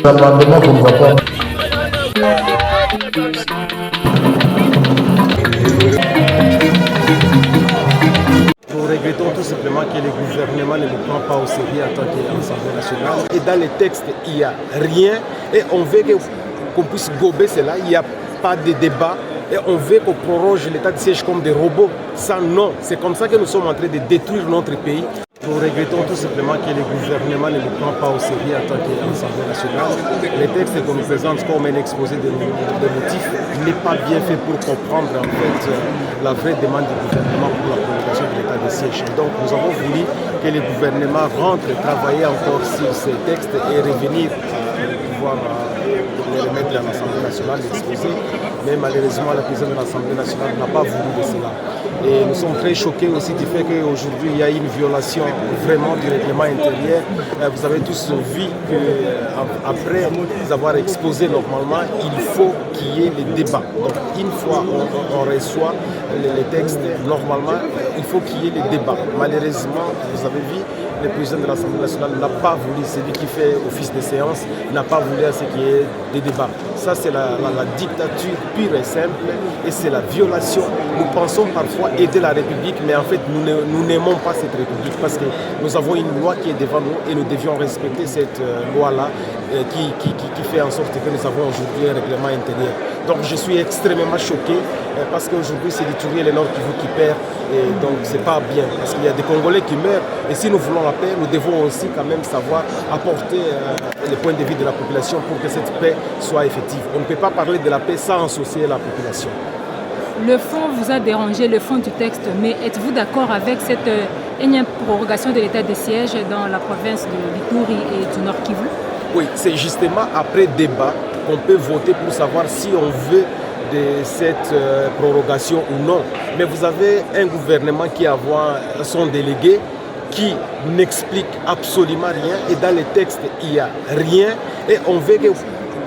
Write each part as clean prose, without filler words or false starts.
L'amendement qu'on va pas. Nous regrettons tout simplement que le gouvernement ne nous prend pas au sérieux en tant qu'Assemblée nationale. Et dans les textes, il n'y a rien. Et on veut qu'on puisse gober cela. Il n'y a pas de débat. Et on veut qu'on proroge l'état de siège comme des robots. Ça, non. C'est comme ça que nous sommes en train de détruire notre pays. Nous regrettons tout simplement que le gouvernement ne nous prend pas au sérieux en tant qu'Assemblée nationale. Le texte qu'on nous présente comme un exposé de motifs n'est pas bien fait pour comprendre en fait la vraie demande du gouvernement pour la prolongation de l'état de siège. Donc nous avons voulu que le gouvernement rentre travailler encore sur ces textes et revenir pouvoir les remettre à l'Assemblée nationale, l'exposer. Mais malheureusement, la présidente de l'Assemblée nationale n'a pas voulu de cela. Et nous sommes très choqués aussi du fait qu'aujourd'hui, il y a une violation vraiment du règlement intérieur. Vous avez tous vu qu'après avoir exposé normalement, il faut qu'il y ait les débats. Donc une fois on reçoit les textes, normalement, il faut qu'il y ait les débats. Malheureusement, vous avez vu, le président de l'Assemblée nationale n'a pas voulu, celui qui fait office de séance, n'a pas voulu à ce qu'il y ait des débats. Ça, c'est la dictature pure et simple et c'est la violation. Nous pensons parfois aider la République, mais en fait, nous n'aimons pas cette République parce que nous avons une loi qui est devant nous et nous devions respecter cette loi-là qui fait en sorte que nous avons aujourd'hui un règlement intérieur. Donc, je suis extrêmement choqué parce qu'aujourd'hui, c'est l'Itourie et le Nord Kivu qui perd. Et donc, c'est pas bien parce qu'il y a des Congolais qui meurent. Et si nous voulons la paix, nous devons aussi quand même savoir apporter les points de vue de la population pour que cette paix soit effective. On ne peut pas parler de la paix sans associer la population. Le fond vous a dérangé, le fond du texte, mais êtes-vous d'accord avec cette énième prorogation de l'état de siège dans la province de l'Itourie et du Nord Kivu? Oui, c'est justement après débat qu'on peut voter pour savoir si on veut de cette prorogation ou non. Mais vous avez un gouvernement qui a son délégué qui n'explique absolument rien et dans les textes il n'y a rien et on veut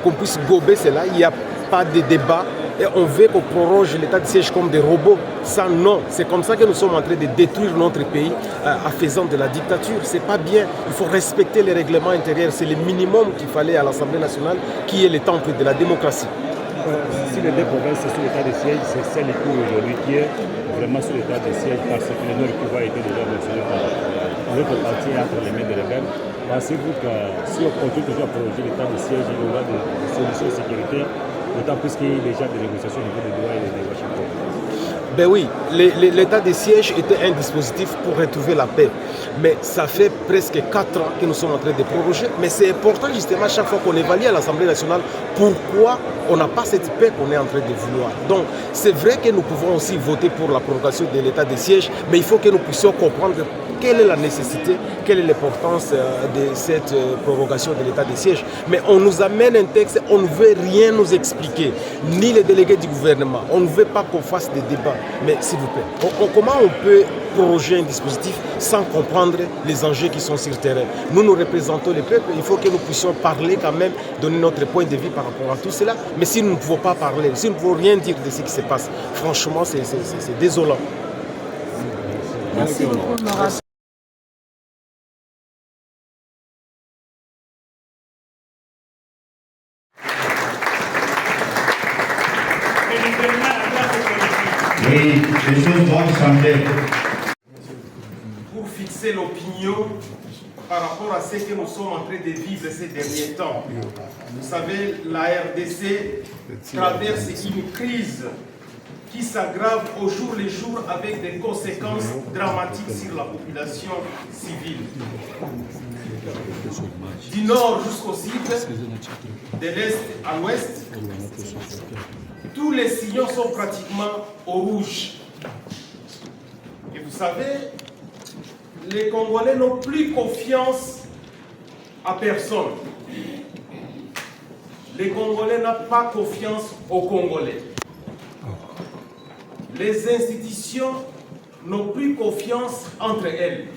qu'on puisse gober cela, il n'y a pas de débat et on veut qu'on proroge l'état de siège comme des robots. Ça non, c'est comme ça que nous sommes en train de détruire notre pays en faisant de la dictature. C'est pas bien, il faut respecter les règlements intérieurs, c'est le minimum qu'il fallait à l'Assemblée nationale qui est le temple de la démocratie. Si les deux provinces sont sous l'état de siège, c'est celle aujourd'hui qui est vraiment sous l'état de siège parce que le Nord Kivu a été déjà mentionné par l'autre partie entre les mains des rebelles. Pensez-vous que si on continue toujours à prolonger l'état de siège, il y aura des solutions de sécurité, d'autant plus qu'il y a déjà des négociations au niveau des droits et des Washington? Ben oui, l'état de siège était un dispositif pour retrouver la paix. Mais ça fait presque 4 ans que nous sommes en train de proroger. Mais c'est important justement chaque fois qu'on évalue à l'Assemblée nationale pourquoi on n'a pas cette paix qu'on est en train de vouloir. Donc c'est vrai que nous pouvons aussi voter pour la prorogation de l'état de siège, mais il faut que nous puissions comprendre quelle est la nécessité, quelle est l'importance de cette prorogation de l'état de siège. Mais on nous amène un texte, on ne veut rien nous expliquer, ni les délégués du gouvernement. On ne veut pas qu'on fasse des débats. Mais s'il vous plaît, comment on peut proroger un dispositif sans comprendre les enjeux qui sont sur le terrain? Nous représentons le peuple, il faut que nous puissions parler quand même, donner notre point de vue par rapport à tout cela. Mais si nous ne pouvons pas parler, si nous ne pouvons rien dire de ce qui se passe, franchement, c'est désolant. Merci beaucoup, Nora. Oui, les choses doivent changer. Pour fixer l'opinion par rapport à ce que nous sommes en train de vivre ces derniers temps. Vous savez, la RDC traverse une crise qui s'aggrave au jour le jour avec des conséquences dramatiques sur la population civile. Du nord jusqu'au sud, de l'est à l'ouest, tous les sillons sont pratiquement au rouge. Et vous savez, les Congolais n'ont plus confiance à personne. Les Congolais n'ont pas confiance aux Congolais. Les institutions n'ont plus confiance entre elles.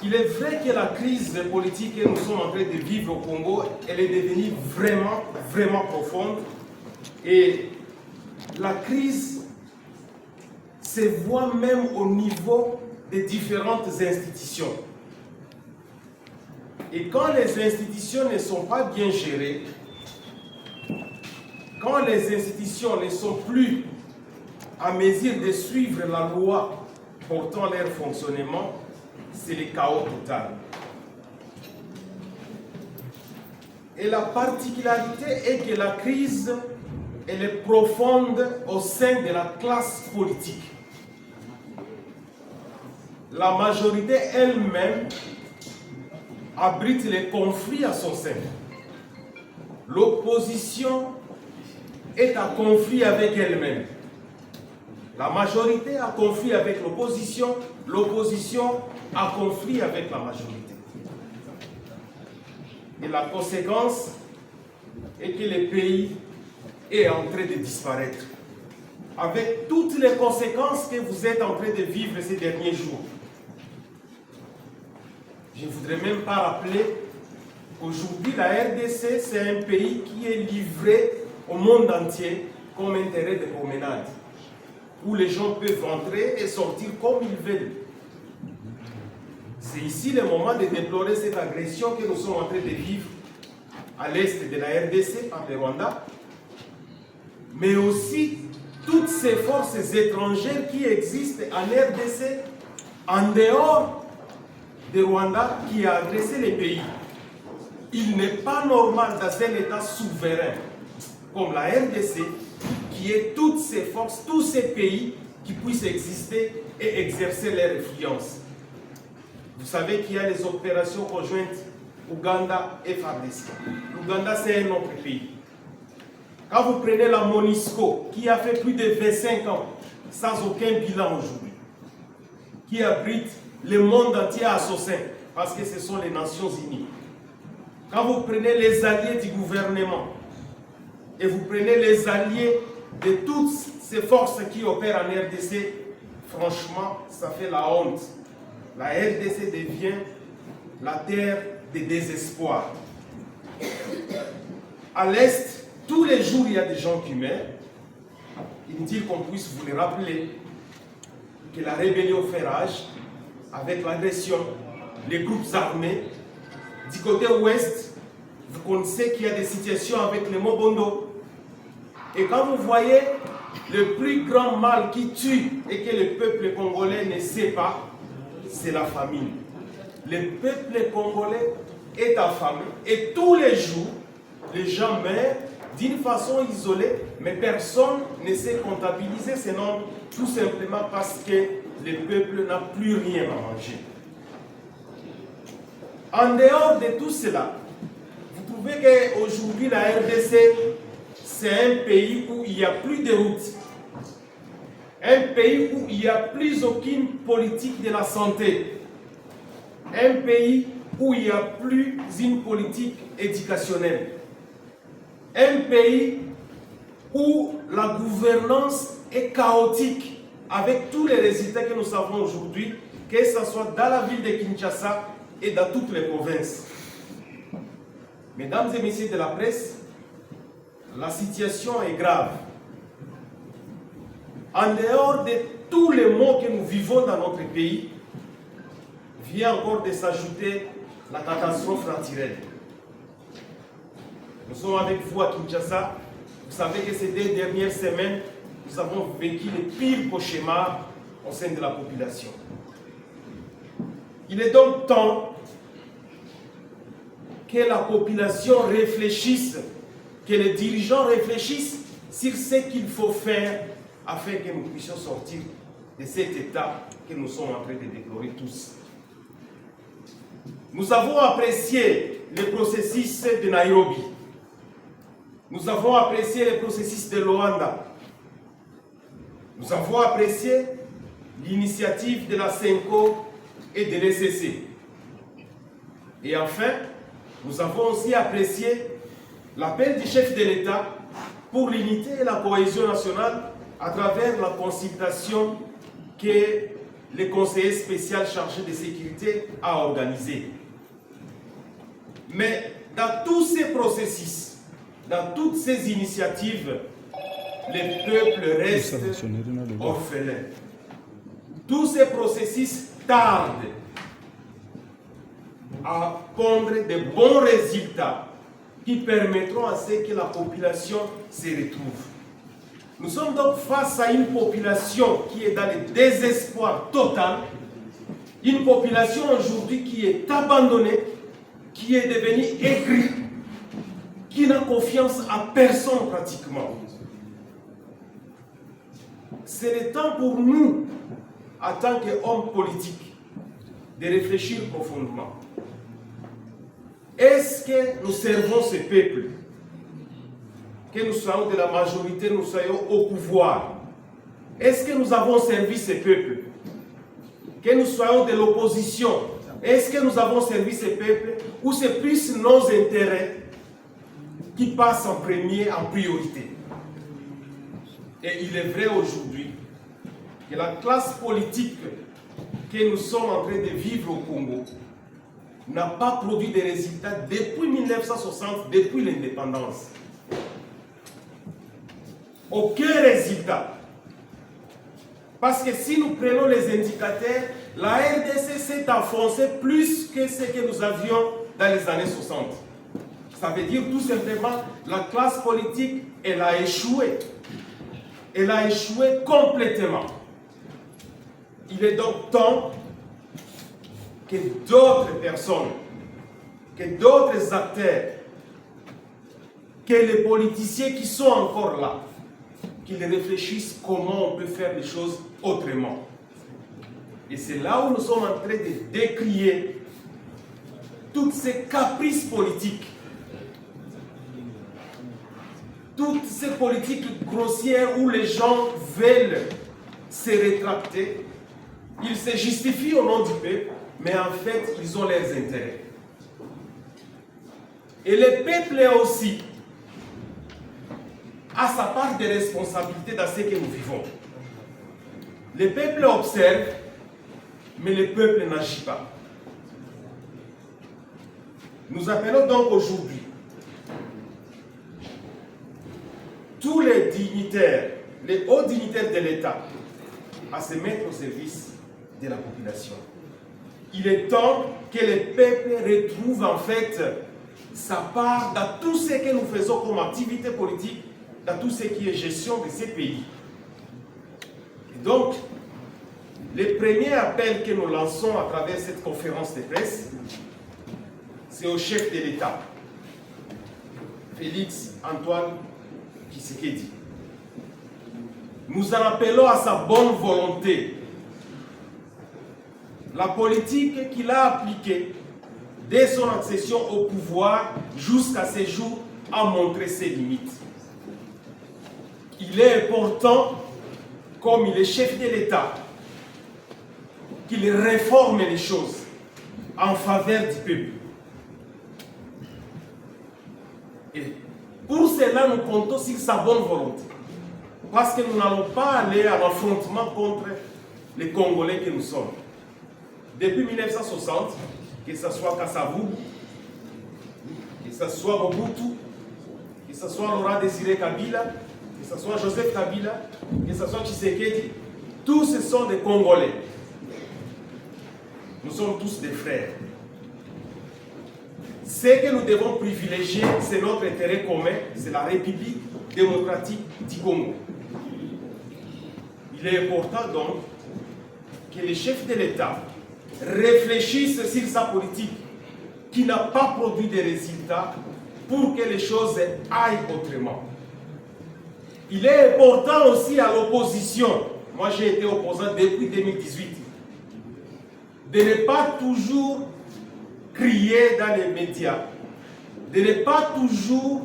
Il est vrai que la crise politique que nous sommes en train de vivre au Congo, elle est devenue vraiment, vraiment profonde. Et la crise se voit même au niveau des différentes institutions. Et quand les institutions ne sont pas bien gérées, quand les institutions ne sont plus à mesure de suivre la loi portant leur fonctionnement, c'est le chaos total. Et la particularité est que la crise, elle est profonde au sein de la classe politique. La majorité elle-même abrite les conflits à son sein. L'opposition est en conflit avec elle-même. La majorité a conflit avec l'opposition, l'opposition a conflit avec la majorité. Et la conséquence est que le pays est en train de disparaître. Avec toutes les conséquences que vous êtes en train de vivre ces derniers jours. Je ne voudrais même pas rappeler qu'aujourd'hui, la RDC, c'est un pays qui est livré au monde entier comme un terrain de promenade, où les gens peuvent entrer et sortir comme ils veulent. C'est ici le moment de déplorer cette agression que nous sommes en train de vivre à l'est de la RDC, par le Rwanda, mais aussi toutes ces forces étrangères qui existent en RDC, en dehors de Rwanda, qui a agressé les pays. Il n'est pas normal dans un État souverain comme la RDC, qui ait toutes ces forces, tous ces pays qui puissent exister et exercer leur influence. Vous savez qu'il y a les opérations conjointes Ouganda et FARDC. L'Ouganda, c'est un autre pays. Quand vous prenez la MONUSCO, qui a fait plus de 25 ans sans aucun bilan aujourd'hui, qui abrite le monde entier à son sein, parce que ce sont les Nations Unies. Quand vous prenez les alliés du gouvernement, et vous prenez les alliés de toutes ces forces qui opèrent en RDC, franchement, ça fait la honte. La RDC devient la terre de désespoir. À l'Est, tous les jours, il y a des gens qui meurent. Inutile qu'on puisse vous le rappeler que la rébellion fait rage avec l'agression, les groupes armés. Du côté ouest, vous connaissez qu'il y a des situations avec les Mobondo. Et quand vous voyez le plus grand mal qui tue et que le peuple congolais ne sait pas, c'est la famine. Le peuple congolais est affamé et tous les jours, les gens meurent d'une façon isolée, mais personne ne sait comptabiliser ces nombres, tout simplement parce que le peuple n'a plus rien à manger. En dehors de tout cela, vous trouvez qu'aujourd'hui la RDC, c'est un pays où il n'y a plus de routes, un pays où il n'y a plus aucune politique de la santé, un pays où il n'y a plus une politique éducationnelle, un pays où la gouvernance est chaotique avec tous les résultats que nous avons aujourd'hui, que ce soit dans la ville de Kinshasa et dans toutes les provinces. Mesdames et messieurs de la presse, la situation est grave. En dehors de tous les maux que nous vivons dans notre pays, vient encore de s'ajouter la catastrophe naturelle. Nous sommes avec vous à Kinshasa. Vous savez que ces 2 dernières semaines, nous avons vécu les pires cauchemars au sein de la population. Il est donc temps que la population réfléchisse, que les dirigeants réfléchissent sur ce qu'il faut faire afin que nous puissions sortir de cet état que nous sommes en train de déplorer tous. Nous avons apprécié le processus de Nairobi. Nous avons apprécié le processus de Luanda. Nous avons apprécié l'initiative de la CENCO et de l'ECC. Et enfin, nous avons aussi apprécié l'appel du chef de l'État pour l'unité et la cohésion nationale à travers la consultation que le conseiller spécial chargé de sécurité a organisé. Mais dans tous ces processus, dans toutes ces initiatives, les peuples restent orphelins. Tous ces processus tardent à pondre de bons résultats qui permettront à ce que la population se retrouve. Nous sommes donc face à une population qui est dans le désespoir total, une population aujourd'hui qui est abandonnée, qui est devenue aigrie, qui n'a confiance à personne pratiquement. C'est le temps pour nous, en tant qu'hommes politiques, de réfléchir profondément. Est-ce que nous servons ce peuple? Que nous soyons de la majorité, nous soyons au pouvoir. Est-ce que nous avons servi ce peuple? Que nous soyons de l'opposition, est-ce que nous avons servi ce peuple? Ou c'est plus nos intérêts qui passent en premier, en priorité? Et il est vrai aujourd'hui que la classe politique que nous sommes en train de vivre au Congo n'a pas produit de résultats depuis 1960, depuis l'indépendance. Aucun résultat. Parce que si nous prenons les indicateurs, la RDC s'est enfoncée plus que ce que nous avions dans les années 60. Ça veut dire tout simplement la classe politique, elle a échoué. Elle a échoué complètement. Il est donc temps que d'autres personnes, que d'autres acteurs, que les politiciens qui sont encore là, qu'ils réfléchissent comment on peut faire les choses autrement. Et c'est là où nous sommes en train de décrier toutes ces caprices politiques, toutes ces politiques grossières où les gens veulent se rétracter. Ils se justifient au nom du peuple, mais en fait, ils ont leurs intérêts. Et le peuple aussi a sa part de responsabilité dans ce que nous vivons. Le peuple observe, mais le peuple n'agit pas. Nous appelons donc aujourd'hui tous les dignitaires, les hauts dignitaires de l'État, à se mettre au service de la population. Il est temps que le peuple retrouve en fait sa part dans tout ce que nous faisons comme activité politique, dans tout ce qui est gestion de ces pays. Et donc, le premier appel que nous lançons à travers cette conférence de presse, c'est au chef de l'État, Félix Antoine Tshisekedi. Nous en appelons à sa bonne volonté. La politique qu'il a appliquée dès son accession au pouvoir jusqu'à ce jour a montré ses limites. Il est important, comme il est chef de l'État, qu'il réforme les choses en faveur du peuple. Et pour cela, nous comptons sur sa bonne volonté. Parce que nous n'allons pas aller à l'affrontement contre les Congolais que nous sommes. Depuis 1960, que ce soit Kasavubu, que ce soit Mobutu, que ce soit Laurent Désiré Kabila, que ce soit Joseph Kabila, que ce soit Tshisekedi, tous ce sont des Congolais. Nous sommes tous des frères. Ce que nous devons privilégier, c'est notre intérêt commun, c'est la République démocratique du Congo. Il est important donc que les chefs de l'État réfléchissent sur sa politique qui n'a pas produit de résultats pour que les choses aillent autrement. Il est important aussi à l'opposition, moi j'ai été opposant depuis 2018, de ne pas toujours crier dans les médias, de ne pas toujours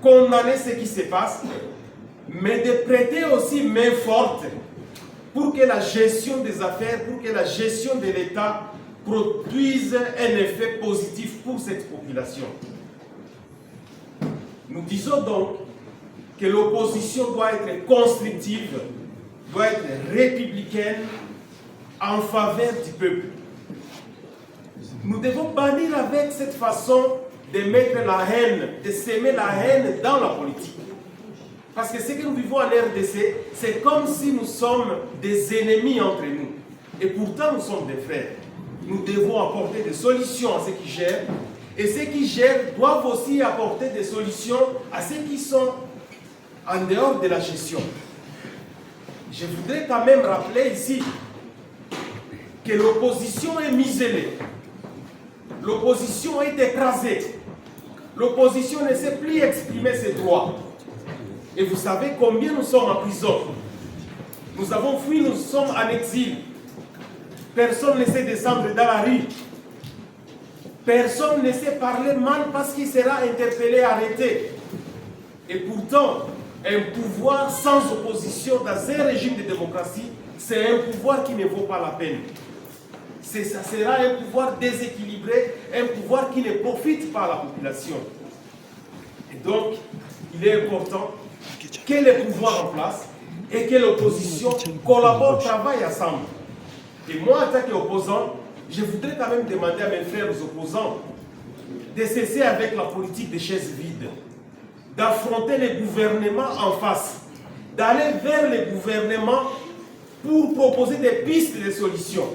condamner ce qui se passe, mais de prêter aussi main forte pour que la gestion des affaires, pour que la gestion de l'État produise un effet positif pour cette population. Nous disons donc que l'opposition doit être constructive, doit être républicaine en faveur du peuple. Nous devons bannir avec cette façon de mettre la haine, de s'aimer la haine dans la politique. Parce que ce que nous vivons en RDC, c'est comme si nous sommes des ennemis entre nous. Et pourtant, nous sommes des frères. Nous devons apporter des solutions à ceux qui gèrent. Et ceux qui gèrent doivent aussi apporter des solutions à ceux qui sont en dehors de la gestion. Je voudrais quand même rappeler ici que l'opposition est muselée. L'opposition est écrasée. L'opposition ne sait plus exprimer ses droits. Et vous savez combien nous sommes en prison. Nous avons fui, nous sommes en exil. Personne ne sait descendre dans la rue. Personne ne sait parler mal parce qu'il sera interpellé, arrêté. Et pourtant, un pouvoir sans opposition dans un régime de démocratie, c'est un pouvoir qui ne vaut pas la peine. Ça sera un pouvoir déséquilibré, un pouvoir qui ne profite pas à la population. Et donc, il est important que les pouvoirs en place et que l'opposition collaborent, travaillent ensemble. Et moi, en tant qu'opposant, je voudrais quand même demander à mes frères opposants de cesser avec la politique des chaises vides, d'affronter les gouvernements en face, d'aller vers les gouvernements pour proposer des pistes de solutions,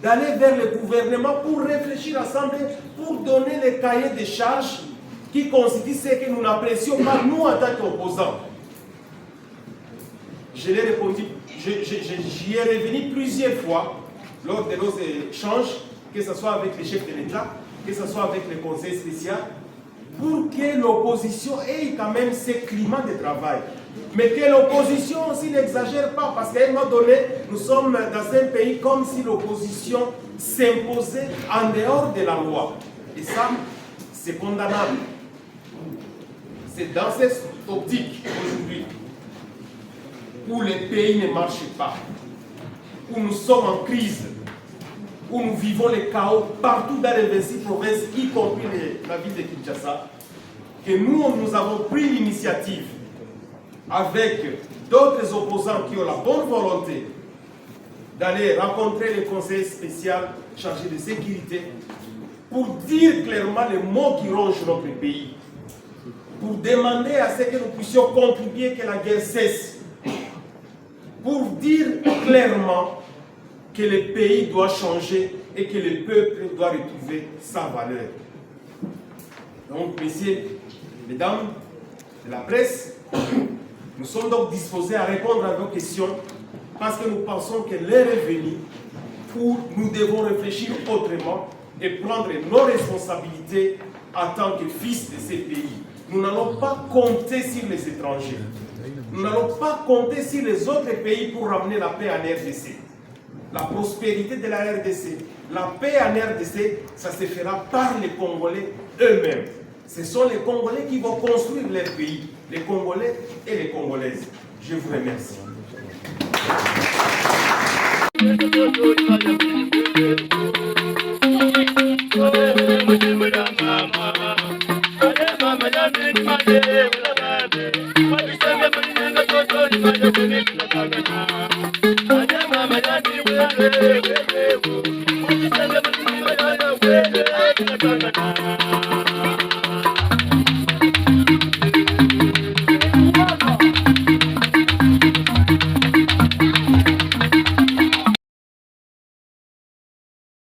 d'aller vers le gouvernement pour réfléchir ensemble, pour donner les cahiers de charges qui constituent ce que nous n'apprécions pas, nous, en tant qu'opposants. Je l'ai répondu, j'y ai revenu plusieurs fois lors de nos échanges, que ce soit avec les chefs de l'État, que ce soit avec le conseil spécial, pour que l'opposition ait quand même ce climat de travail. Mais que l'opposition aussi n'exagère pas, parce qu'à un moment donné, nous sommes dans un pays comme si l'opposition s'imposait en dehors de la loi. Et ça, c'est condamnable. C'est dans cette optique aujourd'hui où le pays ne marche pas, où nous sommes en crise, où nous vivons le chaos partout dans les 26 provinces, y compris la ville de Kinshasa, que nous avons pris l'initiative avec d'autres opposants qui ont la bonne volonté d'aller rencontrer le conseil spécial chargé de sécurité pour dire clairement les mots qui rongent notre pays, pour demander à ce que nous puissions contribuer que la guerre cesse, pour dire clairement que le pays doit changer et que le peuple doit retrouver sa valeur. Donc, messieurs, mesdames de la presse, nous sommes donc disposés à répondre à vos questions parce que nous pensons que l'heure est venue où nous devons réfléchir autrement et prendre nos responsabilités en tant que fils de ces pays. Nous n'allons pas compter sur les étrangers. Nous n'allons pas compter sur les autres pays pour ramener la paix en RDC. La prospérité de la RDC, la paix en RDC, ça se fera par les Congolais eux-mêmes. Ce sont les Congolais qui vont construire leur pays, les Congolais et les Congolaises. Je vous remercie. Thank you.